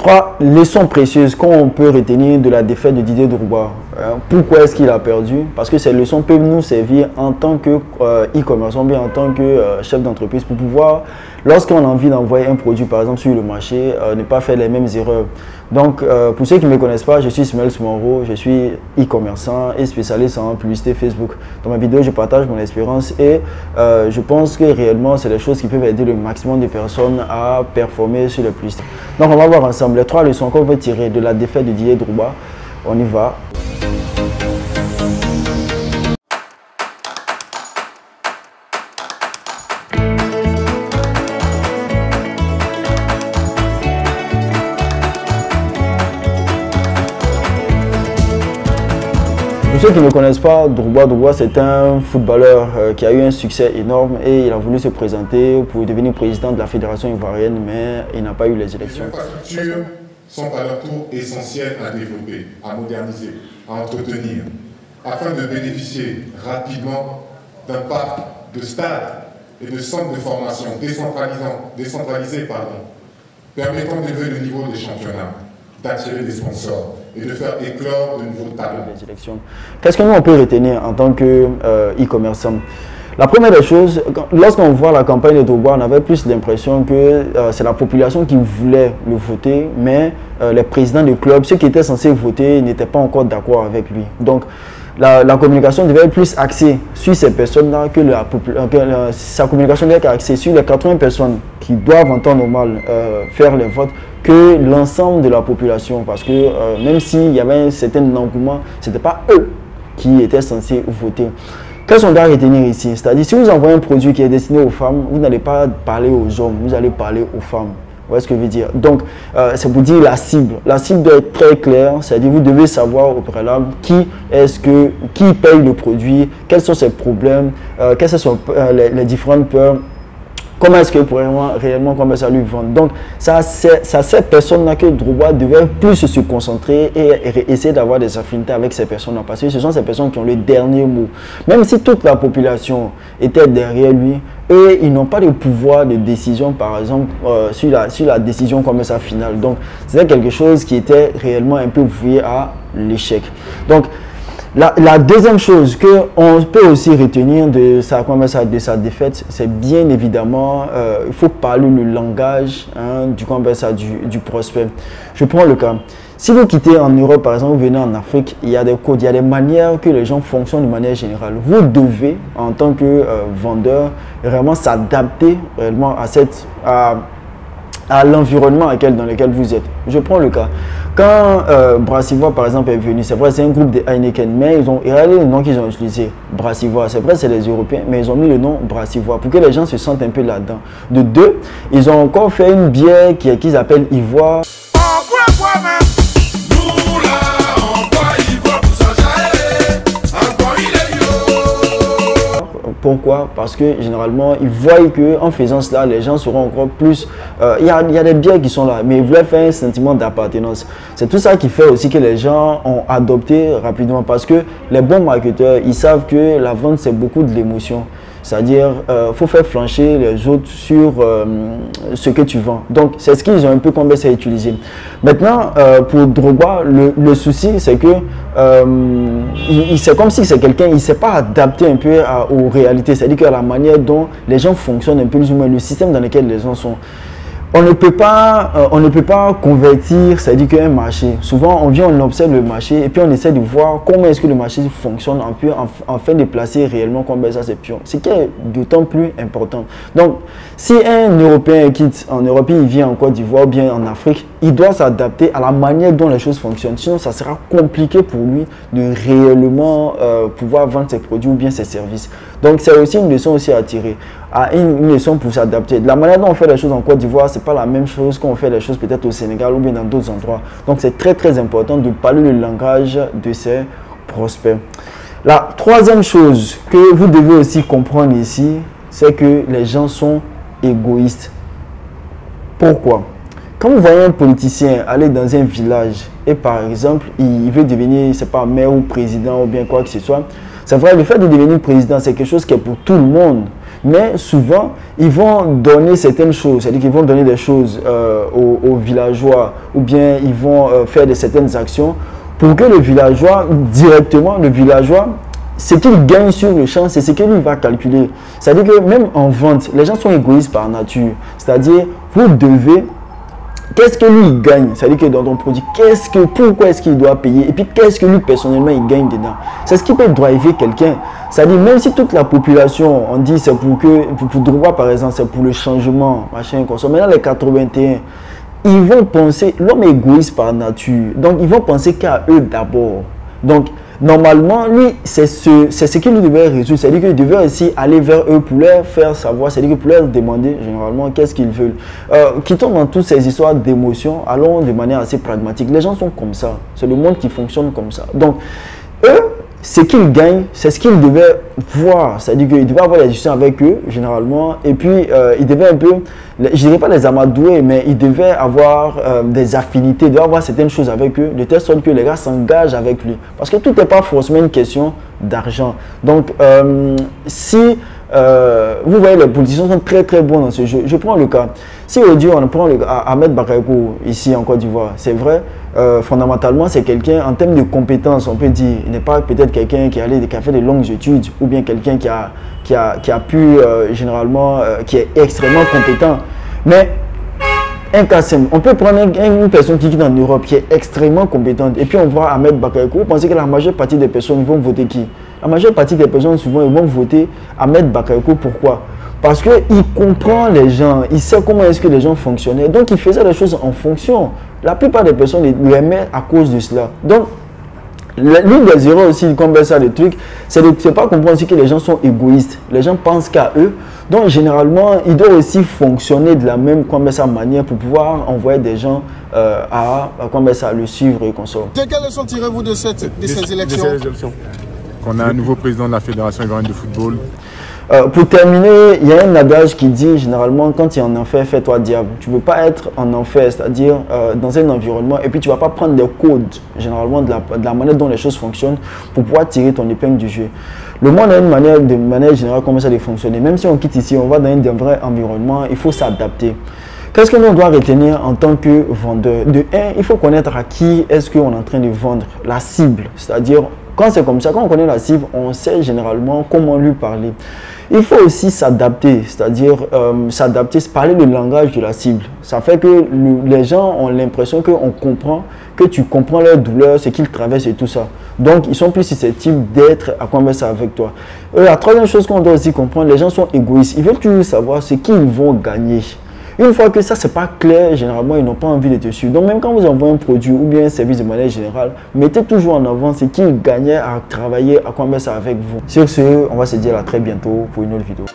Trois leçons précieuses qu'on peut retenir de la défaite de Didier Drogba. Pourquoi est-ce qu'il a perdu? Parce que ces leçons peuvent nous servir en tant que e-commerçant, bien en tant que chef d'entreprise, pour pouvoir, lorsqu'on a envie d'envoyer un produit par exemple sur le marché, ne pas faire les mêmes erreurs. Donc pour ceux qui ne me connaissent pas, je suis Ismaël Soumaoro, je suis e-commerçant et spécialiste en publicité Facebook. Dans ma vidéo, je partage mon expérience et je pense que réellement c'est des choses qui peuvent aider le maximum de personnes à performer sur le publicité. Donc on va voir ensemble les trois leçons qu'on peut tirer de la défaite de Didier Drogba. On y va. Pour ceux qui ne connaissent pas, Drogba c'est un footballeur qui a eu un succès énorme et il a voulu se présenter pour devenir président de la Fédération ivoirienne, mais il n'a pas eu les élections. Les infrastructures sont un atout essentiel à développer, à moderniser, à entretenir, afin de bénéficier rapidement d'un parc de stades et de centres de formation décentralisés, permettant d'élever le niveau des championnats, d'attirer des sponsors et de faire éclore de nouveaux talents. Qu'est-ce que nous on peut retenir en tant que e-commerçant? La première des choses, lorsqu'on voit la campagne de Drogba, on avait plus l'impression que c'est la population qui voulait le voter, mais les présidents de clubs, ceux qui étaient censés voter, n'étaient pas encore d'accord avec lui. Donc la communication devait être plus axée sur ces personnes-là que sa communication devait être axée sur les 80 personnes qui doivent en temps normal faire les votes, que l'ensemble de la population, parce que même s'il y avait un certain engouement, ce n'était pas eux qui étaient censés voter. Qu'est-ce qu'on doit retenir ici? C'est-à-dire, si vous envoyez un produit qui est destiné aux femmes, vous n'allez pas parler aux hommes, vous allez parler aux femmes. Vous voyez ce que je veux dire? Donc, c'est pour dire la cible. La cible doit être très claire, c'est-à-dire vous devez savoir au préalable qui paye le produit, quels sont ses problèmes, quelles sont les différentes peurs. Comment est-ce que réellement comment ça lui vend? Donc, c'est ces personnes-là que Drogba devait plus se concentrer et essayer d'avoir des affinités avec ces personnes-là. Parce que ce sont ces personnes qui ont le dernier mot. Même si toute la population était derrière lui, eux, ils n'ont pas de pouvoir de décision, par exemple, sur la décision comme ça finale. Donc, c'était quelque chose qui était réellement un peu voué à l'échec. Donc, la deuxième chose qu'on peut aussi retenir de sa défaite, c'est bien évidemment, il faut parler le langage du prospect. Je prends le cas. Si vous quittez en Europe, par exemple, vous venez en Afrique, il y a des codes, il y a des manières que les gens fonctionnent de manière générale. Vous devez, en tant que vendeur, vraiment s'adapter réellement à l'environnement dans lequel vous êtes. Je prends le cas. Quand Brassivoire, par exemple, est venu, c'est vrai, c'est un groupe de Heineken, mais regardez le nom qu'ils ont utilisé, Brassivoire. C'est vrai, c'est les Européens, mais ils ont mis le nom Brassivoire pour que les gens se sentent un peu là-dedans. De deux, ils ont encore fait une bière qu'ils appellent Ivoire. Pourquoi? Parce que généralement, ils voient qu'en faisant cela, les gens seront encore plus... Il y a des bières qui sont là, mais ils voulaient faire un sentiment d'appartenance. C'est tout ça qui fait aussi que les gens ont adopté rapidement. Parce que les bons marketeurs, ils savent que la vente, c'est beaucoup de l'émotion. C'est-à-dire, il faut faire flancher les autres sur ce que tu vends. Donc, c'est ce qu'ils ont un peu commencé à utiliser. Maintenant, pour Drogba, le souci, c'est que c'est comme si c'est quelqu'un, il ne s'est pas adapté un peu aux réalités. C'est-à-dire que la manière dont les gens fonctionnent un peu plus ou moins, le système dans lequel les gens sont. On ne peut pas convertir, c'est-à-dire qu'un marché, souvent on vient, on observe le marché et puis on essaie de voir comment est-ce que le marché fonctionne afin de placer réellement combien ça c'est pion. Ce qui est d'autant plus important. Donc, si un Européen quitte en Europe, il vient en Côte d'Ivoire ou bien en Afrique, il doit s'adapter à la manière dont les choses fonctionnent. Sinon, ça sera compliqué pour lui de réellement pouvoir vendre ses produits ou bien ses services. Donc, c'est aussi une leçon aussi à tirer. Une leçon pour s'adapter. De la manière dont on fait les choses en Côte d'Ivoire, c'est pas la même chose qu'on fait les choses peut-être au Sénégal ou bien dans d'autres endroits. Donc c'est très très important de parler le langage de ces prospects. La troisième chose que vous devez aussi comprendre ici, c'est que les gens sont égoïstes. Pourquoi? Quand vous voyez un politicien aller dans un village et par exemple, il veut devenir, c'est pas maire ou président ou bien quoi que ce soit, c'est vrai, le fait de devenir président, c'est quelque chose qui est pour tout le monde. Mais souvent, ils vont donner certaines choses, c'est-à-dire qu'ils vont donner des choses aux villageois ou bien ils vont faire certaines actions pour que le villageois, directement, le villageois, ce qu'il gagne sur le champ, c'est ce que lui va calculer. C'est-à-dire que même en vente, les gens sont égoïstes par nature. C'est-à-dire, vous devez, qu'est-ce que lui il gagne? C'est-à-dire que dans ton produit, pourquoi est-ce qu'il doit payer? Et puis, qu'est-ce que lui personnellement il gagne dedans? C'est ce qui peut driver quelqu'un. C'est-à-dire, même si toute la population, on dit c'est pour droit par exemple, c'est pour le changement, machin, comme ça. Maintenant, les 81, ils vont penser, l'homme est égoïste par nature. Donc, ils vont penser qu'à eux d'abord. Donc, normalement, lui, c'est ce qu'il devait résoudre. C'est-à-dire qu'il devait aussi aller vers eux pour leur faire savoir, c'est-à-dire pour leur demander généralement qu'est-ce qu'ils veulent. Quittons dans toutes ces histoires d'émotions, allons de manière assez pragmatique. Les gens sont comme ça. C'est le monde qui fonctionne comme ça. Donc, eux, ce qu'ils gagnent, c'est ce qu'ils devaient voir. C'est-à-dire qu'ils devaient avoir des discussions avec eux, généralement. Et puis, ils devaient un peu, je ne dirais pas les amadouer, mais ils devaient avoir des affinités, ils devaient avoir certaines choses avec eux, de telle sorte que les gars s'engagent avec lui. Parce que tout n'est pas forcément une question d'argent. Donc, si vous voyez, les politiciens sont très très bons dans ce jeu. Je prends le cas. Si aujourd'hui on prend le cas Ahmed Bakayoko ici en Côte d'Ivoire, c'est vrai, fondamentalement c'est quelqu'un en termes de compétences, on peut dire, il n'est pas peut-être quelqu'un qui a fait de longues études ou bien quelqu'un qui a pu généralement, qui est extrêmement compétent. Mais un cas simple, on peut prendre une personne qui est en Europe qui est extrêmement compétente et puis on voit Ahmed Bakayoko. Vous pensez que la majeure partie des personnes vont voter qui? La majeure partie des personnes souvent ils vont voter Ahmed Bakayoko. Pourquoi? Parce qu'il comprend les gens, il sait comment est-ce que les gens fonctionnaient. Donc il faisait les choses en fonction. La plupart des personnes l'aimaient à cause de cela. Donc l'une des erreurs aussi, comme ça, le truc, c'est de ne pas comprendre aussi que les gens sont égoïstes. Les gens pensent qu'à eux. Donc, généralement, ils doivent aussi fonctionner de la même manière pour pouvoir envoyer des gens à le suivre et consommer. Quelle leçon tirez-vous de ces élections? Qu'on a un nouveau président de la Fédération ivoirienne de football. Pour terminer, il y a un adage qui dit généralement quand tu es en enfer, fais-toi diable. Tu ne veux pas être en enfer, c'est-à-dire dans un environnement, et puis tu ne vas pas prendre des codes généralement de la manière dont les choses fonctionnent pour pouvoir tirer ton épingle du jeu. Le monde a une manière générale comment ça de fonctionner. Même si on quitte ici, on va dans un vrai environnement, il faut s'adapter. Qu'est-ce que l'on doit retenir en tant que vendeur? De un, il faut connaître à qui est-ce qu'on est en train de vendre, la cible, c'est-à-dire quand c'est comme ça, quand on connaît la cible, on sait généralement comment lui parler. Il faut aussi s'adapter, c'est-à-dire s'adapter, parler le langage de la cible. Ça fait que les gens ont l'impression qu'on comprend, que tu comprends leur douleur, ce qu'ils traversent et tout ça. Donc, ils sont plus susceptibles d'être à converser avec toi. La troisième chose qu'on doit aussi comprendre, les gens sont égoïstes. Ils veulent toujours savoir ce qu'ils vont gagner. Une fois que ça, c'est pas clair, généralement, ils n'ont pas envie d'être dessus. Donc, même quand vous envoyez un produit ou bien un service de manière générale, mettez toujours en avant ce qu'ils gagnaient à travailler, à converser avec vous. Sur ce, on va se dire à très bientôt pour une autre vidéo.